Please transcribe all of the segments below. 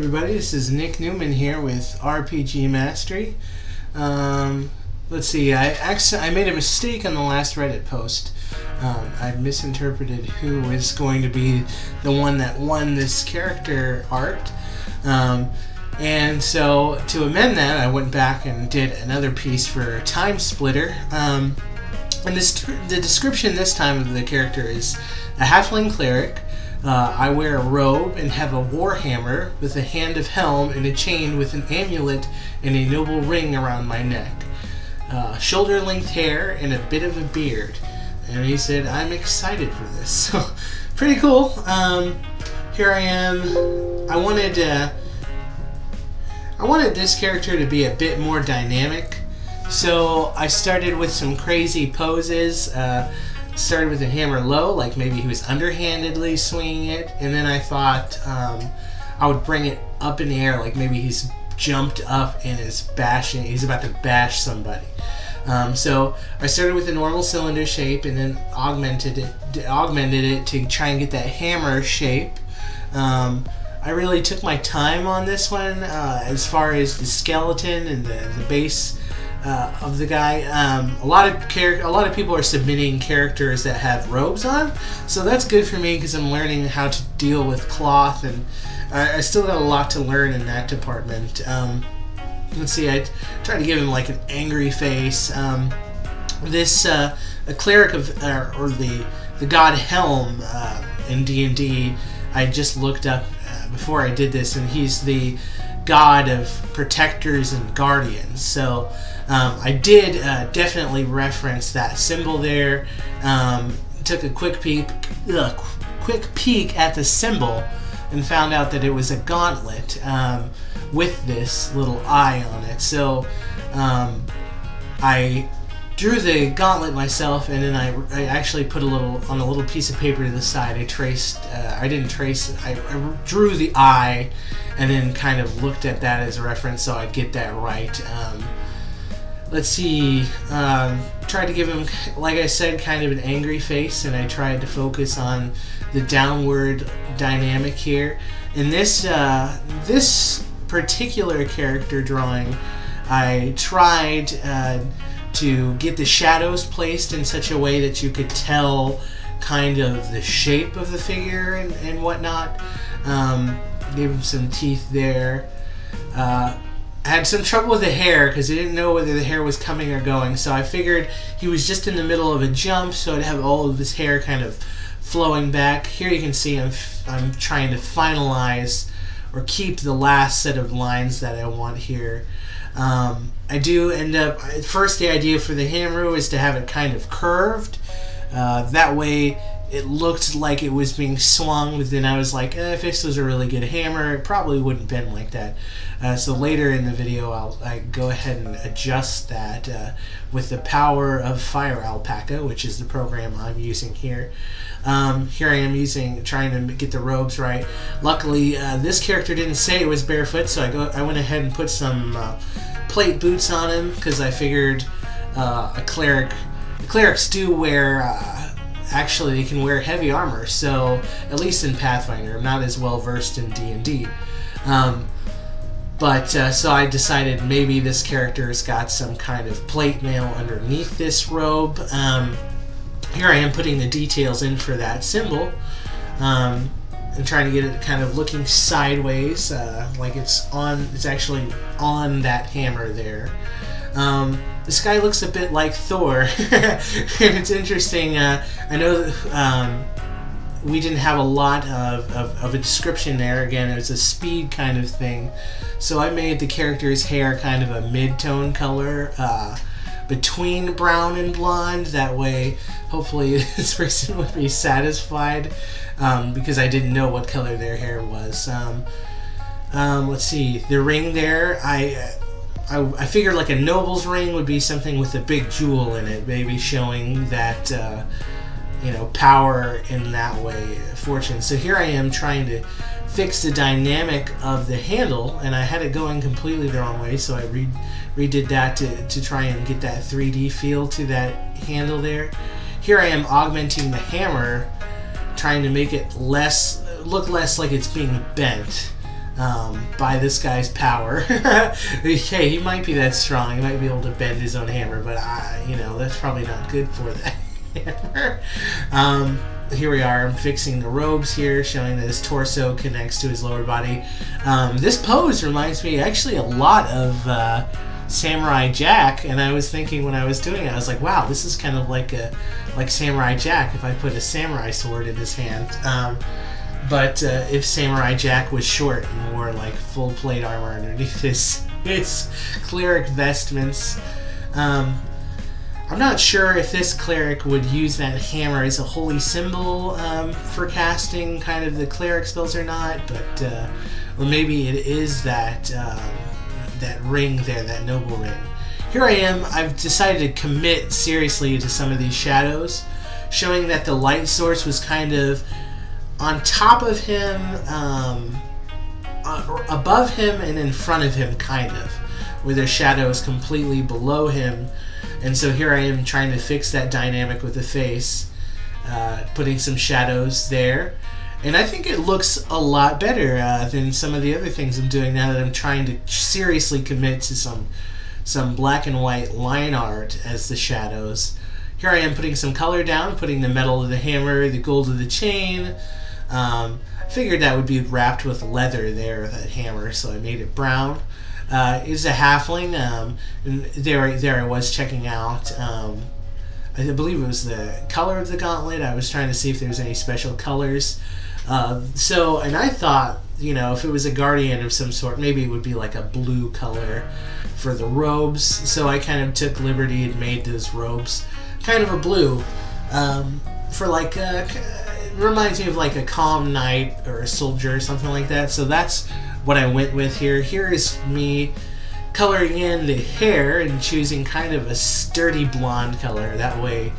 everybody, this is Nick Newman here with RPG Mastery. Let's see, I made a mistake on the last Reddit post. I misinterpreted who was going to be the one that won this character art. And so to amend that, I went back and did another piece for Time Splitter. And the description this time of the character is a Halfling Cleric. I wear a robe and have a warhammer with a hand of Helm and a chain with an amulet and a noble ring around my neck. Shoulder-length hair and a bit of a beard. And he said, I'm excited for this. So, pretty cool. Here I am. I wanted this character to be a bit more dynamic. So I started with some crazy poses. Started with the hammer low, like maybe he was underhandedly swinging it, and then I thought I would bring it up in the air, like maybe he's jumped up and is bashing. He's about to bash somebody. So I started with a normal cylinder shape, and then augmented it to try and get that hammer shape. I really took my time on this one as far as the skeleton and the base of the guy. A lot of people are submitting characters that have robes on, so that's good for me because I'm learning how to deal with cloth, and I still got a lot to learn in that department. Let's see, I tried to give him like an angry face. A cleric of or the god Helm in D&D, I just looked up before I did this, and he's the god of protectors and guardians. So I did definitely reference that symbol there. Took a quick peek at the symbol and found out that it was a gauntlet with this little eye on it. So I drew the gauntlet myself, and then I actually put a little piece of paper to the side. I drew the eye and then kind of looked at that as a reference so I'd get that right. Let's see, tried to give him, like I said, kind of an angry face, and I tried to focus on the downward dynamic here. In this particular character drawing, I tried to get the shadows placed in such a way that you could tell kind of the shape of the figure and whatnot. Gave him some teeth there. I had some trouble with the hair because I didn't know whether the hair was coming or going, so I figured he was just in the middle of a jump, so I'd have all of his hair kind of flowing back. Here you can see I'm trying to finalize or keep the last set of lines that I want here. I do end up, first the idea for the hammer was to have it kind of curved. That way it looked like it was being swung, but then I was like, if this was a really good hammer, it probably wouldn't bend like that. So later in the video, I go ahead and adjust that with the power of Fire Alpaca, which is the program I'm using here. Here I am trying to get the robes right. Luckily, this character didn't say it was barefoot, so I went ahead and put some plate boots on him because I figured clerics do wear. Actually, they can wear heavy armor, so at least in Pathfinder. I'm not as well versed in D&D. So I decided maybe this character's got some kind of plate mail underneath this robe. Here I am putting the details in for that symbol. And trying to get it kind of looking sideways, like it's actually on that hammer there. This guy looks a bit like Thor, and it's interesting. I know we didn't have a lot of a description there. Again, it was a speed kind of thing, so I made the character's hair kind of a mid-tone color between brown and blonde. That way, hopefully, this person would be satisfied because I didn't know what color their hair was. Let's see, the ring there. I figured like a noble's ring would be something with a big jewel in it, maybe showing that, power in that way, fortune. So here I am trying to fix the dynamic of the handle, and I had it going completely the wrong way, so I redid that to try and get that 3D feel to that handle there. Here I am augmenting the hammer, trying to make it look less like it's being bent. by this guy's power. Okay, he might be that strong. He might be able to bend his own hammer, but that's probably not good for that hammer. Here we are. I'm fixing the robes here, showing that his torso connects to his lower body. This pose reminds me actually a lot of Samurai Jack, and I was thinking when I was doing it, I was like, wow, this is kind of like Samurai Jack if I put a samurai sword in his hand. But if Samurai Jack was short and wore like full plate armor underneath his cleric vestments. I'm not sure if this cleric would use that hammer as a holy symbol for casting kind of the cleric spells or not, but or maybe it is that ring there, that noble ring. Here I am. I've decided to commit seriously to some of these shadows, showing that the light source was kind of on top of him, above him, and in front of him, kind of, where their shadow is completely below him. And so here I am trying to fix that dynamic with the face, putting some shadows there. And I think it looks a lot better than some of the other things I'm doing now that I'm trying to seriously commit to some black and white line art as the shadows. Here I am putting some color down, putting the metal of the hammer, the gold of the chain. Figured that would be wrapped with leather there, that hammer, so I made it brown. It's a halfling, and there I was checking out, I believe it was the color of the gauntlet. I was trying to see if there was any special colors. And I thought, if it was a guardian of some sort, maybe it would be like a blue color for the robes. So I kind of took liberty and made those robes kind of a blue, for like it reminds me of like a calm knight or a soldier or something like that. So that's what I went with here. Here is me coloring in the hair and choosing kind of a sturdy blonde color. That way,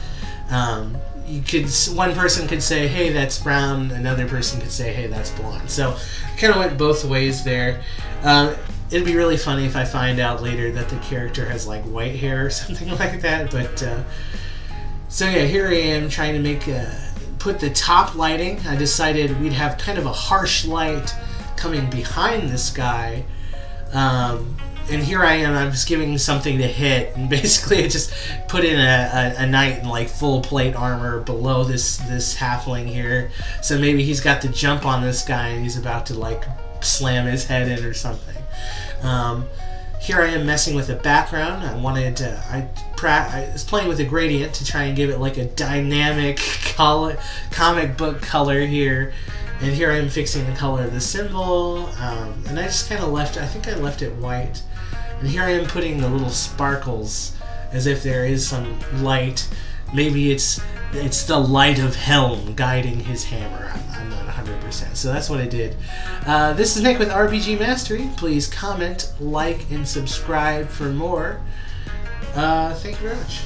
one person could say, hey, that's brown. Another person could say, hey, that's blonde. So I kind of went both ways there. It'd be really funny if I find out later that the character has like white hair or something like that. But so yeah, here I am trying to put the top lighting. I decided we'd have kind of a harsh light coming behind this guy, and here I am. I was giving something to hit, and basically I just put in a knight in like full plate armor below this halfling here. So maybe he's got the jump on this guy, and he's about to like slam his head in or something. Here I am messing with the background. I was playing with a gradient to try and give it like a dynamic comic book color here. And here I am fixing the color of the symbol, and I just kind of I think I left it white. And here I am putting the little sparkles as if there is some light. Maybe it's the light of Helm guiding his hammer. I'm not 100%. So that's what I did. This is Nick with RPG Mastery. Please comment, like, and subscribe for more. Thank you very much.